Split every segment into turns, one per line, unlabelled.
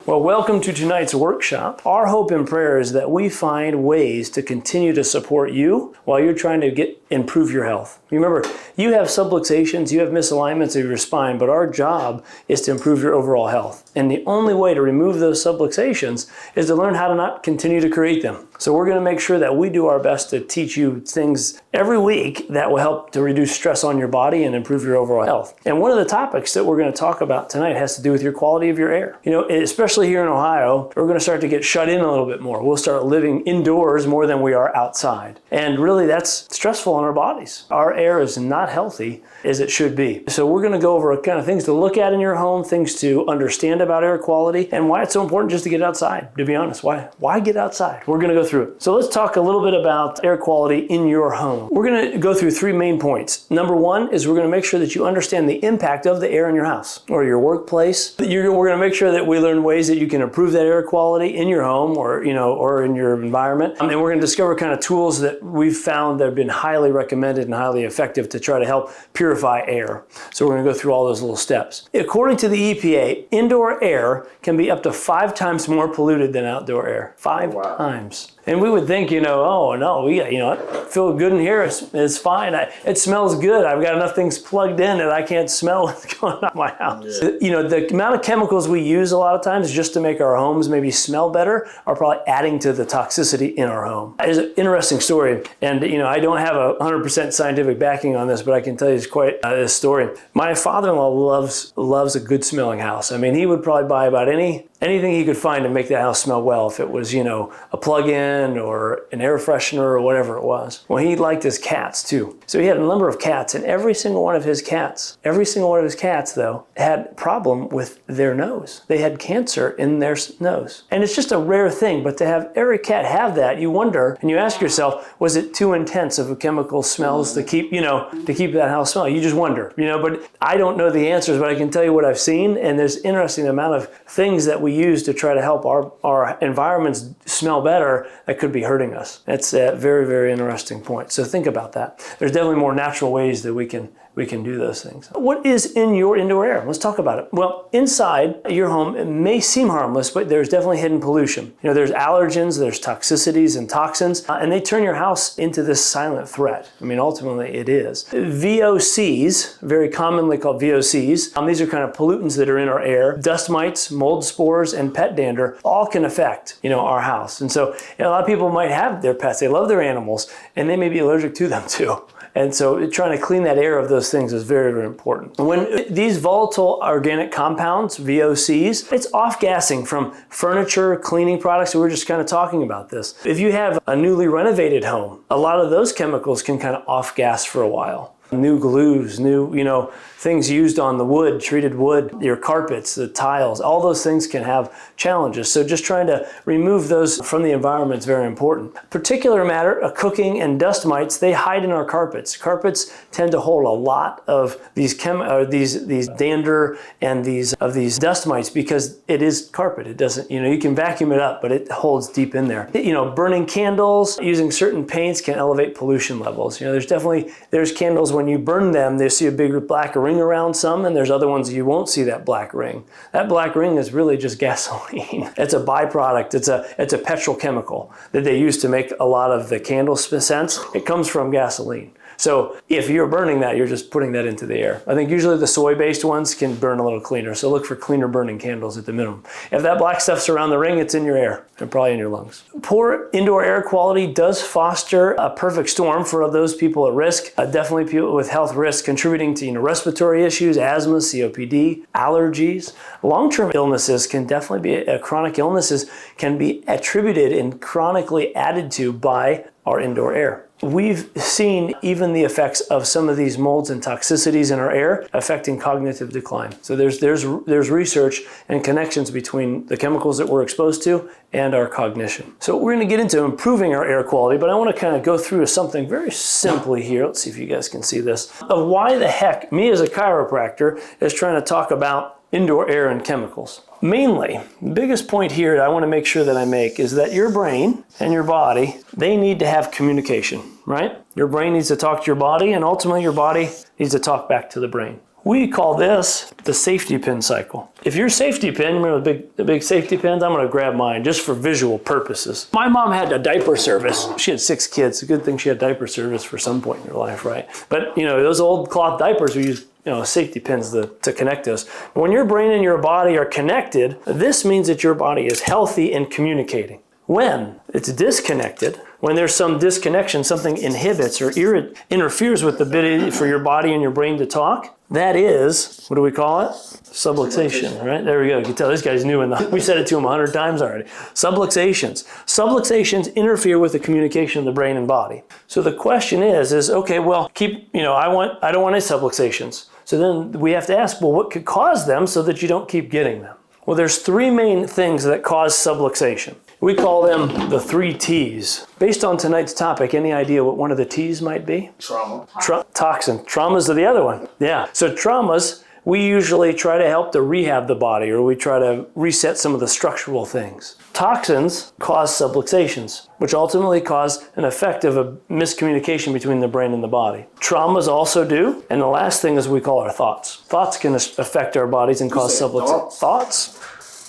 Well, welcome to tonight's workshop. Our hope and prayer is that we find ways to continue to support you while you're trying to improve your health. Remember, you have subluxations, you have misalignments of your spine, but our job is to improve your overall health. And the only way to remove those subluxations is to learn how to not continue to create them. So we're going to make sure that we do our best to teach you things every week that will help to reduce stress on your body and improve your overall health. And one of the topics that we're going to talk about tonight has to do with your quality of your air. You know, especially here in Ohio, we're going to start to get shut in a little bit more. We'll start living indoors more than we are outside. And really that's stressful on our bodies. Our air is not healthy as it should be. So we're going to go over kind of things to look at in your home, things to understand about air quality, and why it's so important just to get outside, to be honest. Why get outside? We're going to go through it. So let's talk a little bit about air quality in your home. We're going to go through three main points. Number one is we're going to make sure that you understand the impact of the air in your house or your workplace. We're going to make sure that we learn ways that you can improve that air quality in your home or in your environment. And we're going to discover kind of tools that we've found that have been highly recommended and highly effective to try to help purify air. So we're going to go through all those little steps. According to the EPA, indoor air can be up to 5 times more polluted than outdoor air. 5 times. And we would think, oh no, I feel good in here. It's fine. It smells good. I've got enough things plugged in that I can't smell what's going on in my house. Yeah. The amount of chemicals we use a lot of times just to make our homes maybe smell better are probably adding to the toxicity in our home. It's an interesting story. And, I don't have a 100% scientific backing on this, but I can tell you it's quite this story. My father-in-law loves a good smelling house. I mean, he would probably buy about anything he could find to make that house smell well, if it was, a plug-in or an air freshener or whatever it was. Well, he liked his cats too. So he had a number of cats, and every single one of his cats, though, had a problem with their nose. They had cancer in their nose. And it's just a rare thing, but to have every cat have that, you wonder, and you ask yourself, was it too intense of a chemical smells to keep that house smelling? You just wonder, but I don't know the answers, but I can tell you what I've seen, and there's interesting amount of things that we use to try to help our environments smell better that could be hurting us. That's a very, very interesting point. So think about that. There's definitely more natural ways that we can do those things. What is in your indoor air? Let's talk about it. Well, inside your home, it may seem harmless, but there's definitely hidden pollution. There's allergens, there's toxicities and toxins, and they turn your house into this silent threat. I mean, ultimately it is. VOCs, very commonly called VOCs, these are kind of pollutants that are in our air. Dust mites, mold spores, and pet dander all can affect, our house. And so a lot of people might have their pets, they love their animals, and they may be allergic to them too. And so trying to clean that air of those things is very, very important. When these volatile organic compounds, VOCs, it's off-gassing from furniture, cleaning products. We were just kind of talking about this. If you have a newly renovated home, a lot of those chemicals can kind of off-gas for a while. New glues, new, things used on the wood, treated wood, your carpets, the tiles, all those things can have challenges. So just trying to remove those from the environment is very important. Particular matter, cooking and dust mites, they hide in our carpets. Carpets tend to hold a lot of these dander and these dust mites because it is carpet. It doesn't, you can vacuum it up, but it holds deep in there. Burning candles, using certain paints can elevate pollution levels. There's candles when you burn them, they see a bigger black ring around some, and there's other ones you won't see that black ring. That black ring is really just gasoline. It's a byproduct. It's a petrochemical that they use to make a lot of the candle scents. It comes from gasoline. So if you're burning that, you're just putting that into the air. I think usually the soy-based ones can burn a little cleaner. So look for cleaner burning candles at the minimum. If that black stuff's around the ring, it's in your air and probably in your lungs. Poor indoor air quality does foster a perfect storm for those people at risk. Definitely people with health risks contributing to respiratory issues, asthma, COPD, allergies. Long-term illnesses can definitely be, chronic illnesses can be attributed and chronically added to by our indoor air. We've seen even the effects of some of these molds and toxicities in our air affecting cognitive decline. So there's research and connections between the chemicals that we're exposed to and our cognition. So we're going to get into improving our air quality, but I want to kind of go through something very simply here. Let's see if you guys can see this. Of why the heck me as a chiropractor is trying to talk about indoor air and chemicals. Mainly, the biggest point here that I want to make sure that I make is that your brain and your body, they need to have communication, right? Your brain needs to talk to your body, and ultimately your body needs to talk back to the brain. We call this the safety pin cycle. If your safety pin, remember the big safety pins? I'm going to grab mine just for visual purposes. My mom had a diaper service. She had 6 kids. It's a good thing she had diaper service for some point in her life, right? But, those old cloth diapers, we use safety pins to connect us. When your brain and your body are connected, this means that your body is healthy and communicating. When it's disconnected, when there's some disconnection, something inhibits or interferes with the ability for your body and your brain to talk, that is, what do we call it? Subluxation, right? There we go. You can tell this guy's new we said it to him 100 times already. Subluxations. Subluxations interfere with the communication of the brain and body. So the question is okay, well, I don't want any subluxations. So then we have to ask, well, what could cause them so that you don't keep getting them? Well, there's 3 main things that cause subluxation. We call them the 3 T's. Based on tonight's topic, any idea what one of the T's might be?
Trauma.
Toxin. Traumas are the other one. Yeah. So traumas, we usually try to help to rehab the body, or we try to reset some of the structural things. Toxins cause subluxations, which ultimately cause an effect of a miscommunication between the brain and the body. Traumas also do. And the last thing is we call our thoughts. Thoughts can affect our bodies and cause subluxation. Thoughts?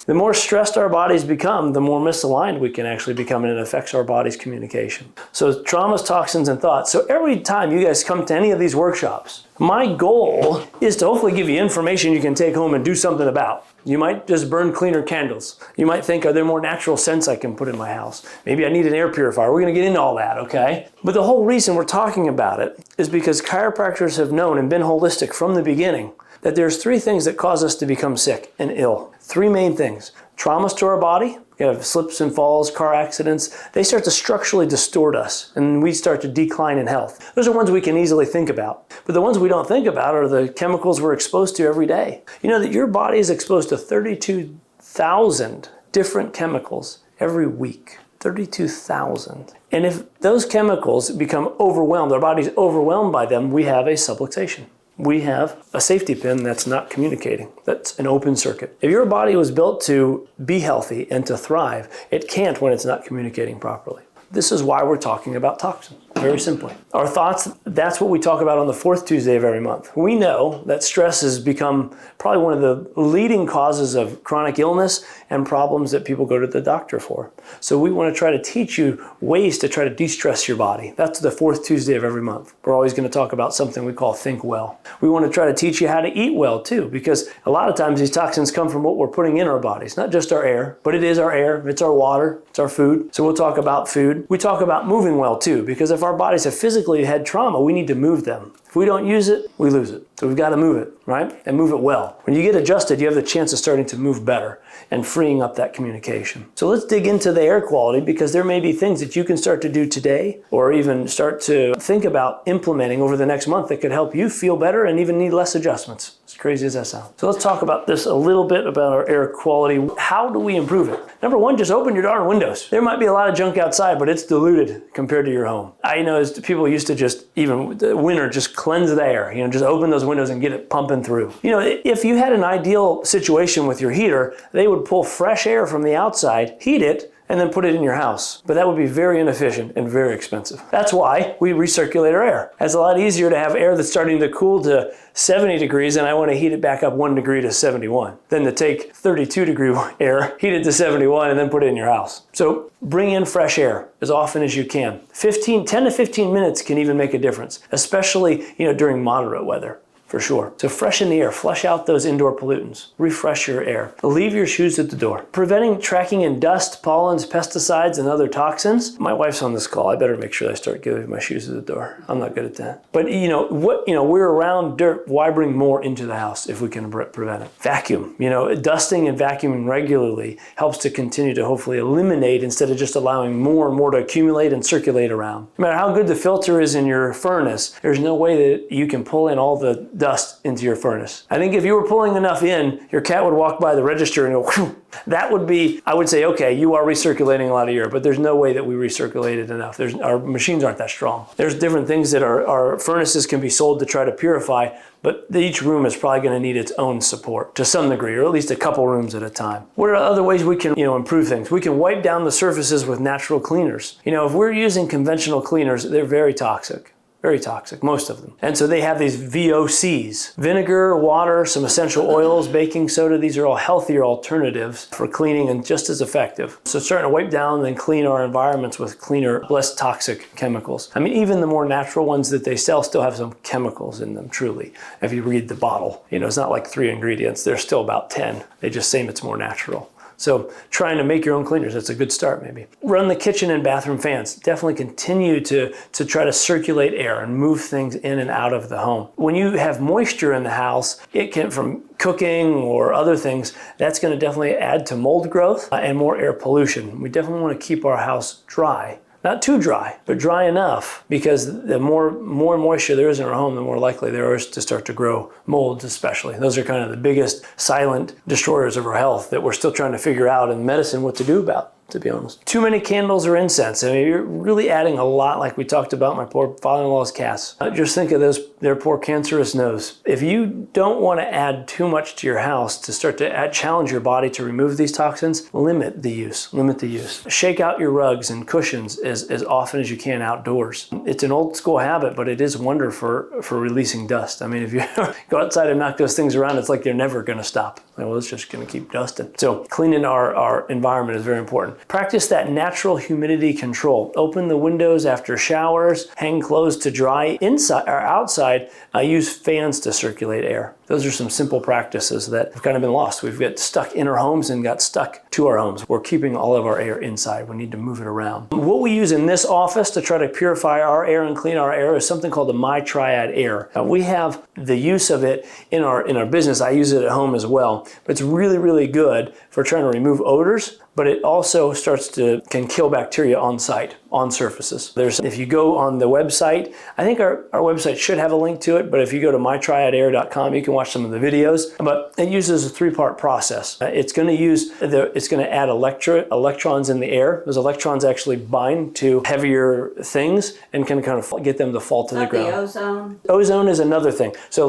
The more stressed our bodies become, the more misaligned we can actually become, and it affects our body's communication. So traumas, toxins, and thoughts. So every time you guys come to any of these workshops, my goal is to hopefully give you information you can take home and do something about. You might just burn cleaner candles. You might think, are there more natural scents I can put in my house? Maybe I need an air purifier. We're going to get into all that, okay? But the whole reason we're talking about it is because chiropractors have known and been holistic from the beginning that there's 3 things that cause us to become sick and ill. 3 main things. Traumas to our body. We have slips and falls, car accidents. They start to structurally distort us, and we start to decline in health. Those are ones we can easily think about. But the ones we don't think about are the chemicals we're exposed to every day. You know that your body is exposed to 32,000 different chemicals every week. 32,000. And if those chemicals become overwhelmed, our body's overwhelmed by them, we have a subluxation. We have a safety pin that's not communicating. That's an open circuit. If your body was built to be healthy and to thrive, it can't when it's not communicating properly. This is why we're talking about toxins, very simply. Our thoughts, that's what we talk about on the 4th Tuesday of every month. We know that stress has become probably one of the leading causes of chronic illness and problems that people go to the doctor for. So we want to try to teach you ways to try to de-stress your body. That's the 4th Tuesday of every month. We're always going to talk about something we call Think Well. We want to try to teach you how to eat well too, because a lot of times these toxins come from what we're putting in our bodies, not just our air, but it is our air, it's our water, it's our food. So we'll talk about food. We talk about moving well too, because if our bodies have physically had trauma, we need to move them. If we don't use it, we lose it. So we've got to move it, right? And move it well. When you get adjusted, you have the chance of starting to move better and freeing up that communication. So let's dig into the air quality, because there may be things that you can start to do today or even start to think about implementing over the next month that could help you feel better and even need less adjustments. As crazy as that sounds. So let's talk about this a little bit about our air quality. How do we improve it? Number 1, just open your darn windows. There might be a lot of junk outside, but it's diluted compared to your home. I know as people used to just, even the winter, just cleanse the air. Just open those windows and get it pumping through. If you had an ideal situation with your heater, they would pull fresh air from the outside, heat it, and then put it in your house. But that would be very inefficient and very expensive. That's why we recirculate our air. It's a lot easier to have air that's starting to cool to 70 degrees and I want to heat it back up 1 degree to 71 than to take 32 degree air, heat it to 71, and then put it in your house. So bring in fresh air as often as you can. 10 to 15 minutes can even make a difference, especially during moderate weather. For sure. So freshen the air, flush out those indoor pollutants, refresh your air. Leave your shoes at the door. Preventing tracking in dust, pollens, pesticides, and other toxins. My wife's on this call. I better make sure I start giving my shoes at the door. I'm not good at that. But we're around dirt. Why bring more into the house if we can prevent it? Vacuum. Dusting and vacuuming regularly helps to continue to hopefully eliminate instead of just allowing more and more to accumulate and circulate around. No matter how good the filter is in your furnace, there's no way that you can pull in all the dust into your furnace. I think if you were pulling enough in, your cat would walk by the register and go, whew. That would be, I would say, okay, you are recirculating a lot of air, but there's no way that we recirculated enough. Our machines aren't that strong. There's different things that our furnaces can be sold to try to purify, but each room is probably going to need its own support to some degree, or at least a couple rooms at a time. What are other ways we can, improve things? We can wipe down the surfaces with natural cleaners. If we're using conventional cleaners, they're very toxic. Very toxic, most of them. And so they have these VOCs, vinegar, water, some essential oils, baking soda. These are all healthier alternatives for cleaning and just as effective. So starting to wipe down and clean our environments with cleaner, less toxic chemicals. I mean, even the more natural ones that they sell still have some chemicals in them, truly. If you read the bottle, it's not like 3 ingredients. There's still about 10. They just say it's more natural. So trying to make your own cleaners, that's a good start maybe. Run the kitchen and bathroom fans. Definitely continue to try to circulate air and move things in and out of the home. When you have moisture in the house, it can, from cooking or other things, that's going to definitely add to mold growth and more air pollution. We definitely want to keep our house dry. Not too dry, but dry enough, because the more moisture there is in our home, the more likely there is to start to grow molds especially. Those are kind of the biggest silent destroyers of our health that we're still trying to figure out in medicine what to do about, to be honest. Too many candles or incense. I mean, you're really adding a lot, like we talked about my poor father-in-law's cats. Just think of their poor cancerous nose. If you don't want to add too much to your house to start to challenge your body to remove these toxins, limit the use. Shake out your rugs and cushions as often as you can outdoors. It's an old school habit, but it is a wonder for releasing dust. I mean, if you go outside and knock those things around, it's like they're never going to stop. Well, it's just going to keep dusting. So cleaning our environment is very important. Practice that natural humidity control. Open the windows after showers, hang clothes to dry inside or outside, use fans to circulate air. Those are some simple practices that have kind of been lost. We've got stuck in our homes and got stuck to our homes. We're keeping all of our air inside. We need to move it around. What we use in this office to try to purify our air and clean our air is something called the My Triad Air. We have the use of it in our business. I use it at home as well. But it's really, really good for trying to remove odors, but it also can kill bacteria on site, on surfaces. If you go on the website, I think our website should have a link to it, but if you go to mytriadair.com, you can watch some of the videos. But it uses a 3-part process. It's going to add electrons in the air. Those electrons actually bind to heavier things and can kind of get them to fall to the ground.
The ozone?
Ozone is another thing. So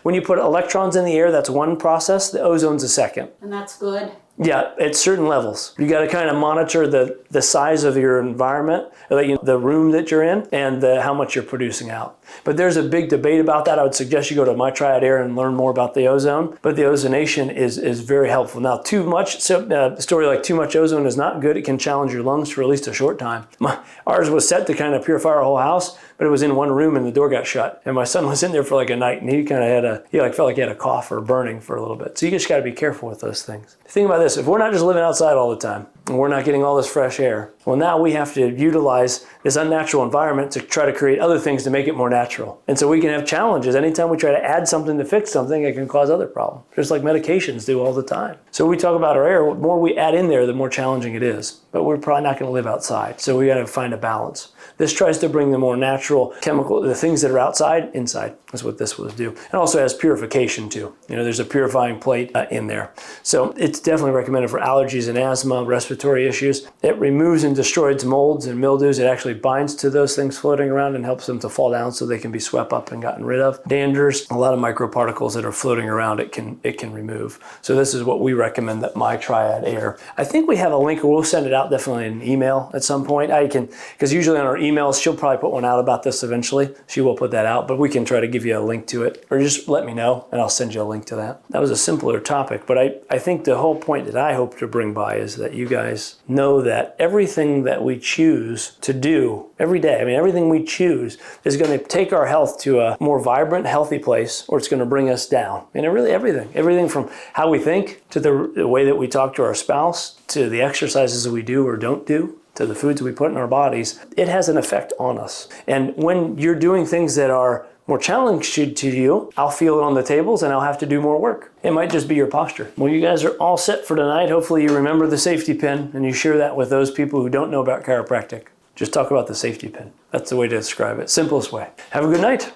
when you put electrons in the air, that's one process. The ozone's a second.
And that's good?
Yeah, at certain levels. You got to kind of monitor the size of your environment, the room that you're in, and how much you're producing out. But there's a big debate about that. I would suggest you go to My Triad Air and learn more about the ozone. But the ozonation is very helpful. Now, too much, a story like too much ozone is not good. It can challenge your lungs for at least a short time. Ours was set to kind of purify our whole house, but it was in one room and the door got shut. And my son was in there for like a night, and he kind of felt like he had a cough or burning for a little bit. So you just got to be careful with those things. Think about this. If we're not just living outside all the time and we're not getting all this fresh air, well, now we have to utilize this unnatural environment to try to create other things to make it more natural. And so we can have challenges. Anytime we try to add something to fix something, it can cause other problems, just like medications do all the time. So we talk about our air. The more we add in there, the more challenging it is. But we're probably not going to live outside. So we got to find a balance. This tries to bring the more natural chemical, the things that are outside, inside. That's what this will do. And also has purification too. There's a purifying plate in there. So it's definitely recommended for allergies and asthma, respiratory issues. It removes and destroys molds and mildews. It actually binds to those things floating around and helps them to fall down so they can be swept up and gotten rid of. Danders, a lot of microparticles that are floating around, it can remove. So this is what we recommend, that My Triad Air. I think we have a link, or we'll send it out definitely in an email at some point. Because usually on our emails, she'll probably put one out about this eventually. She will put that out, but we can try to give you a link to it, or just let me know and I'll send you a link to that. That was a simpler topic, but I think the whole point that I hope to bring by is that you guys know that everything that we choose to do every day, everything we choose is going to take our health to a more vibrant, healthy place, or it's going to bring us down. Really everything from how we think to the way that we talk to our spouse, to the exercises that we do or don't do, to the foods we put in our bodies, it has an effect on us. And when you're doing things that are more challenging to you, I'll feel it on the tables and I'll have to do more work. It might just be your posture. Well, you guys are all set for tonight. Hopefully you remember the safety pin and you share that with those people who don't know about chiropractic. Just talk about the safety pin. That's the way to describe it. Simplest way. Have a good night.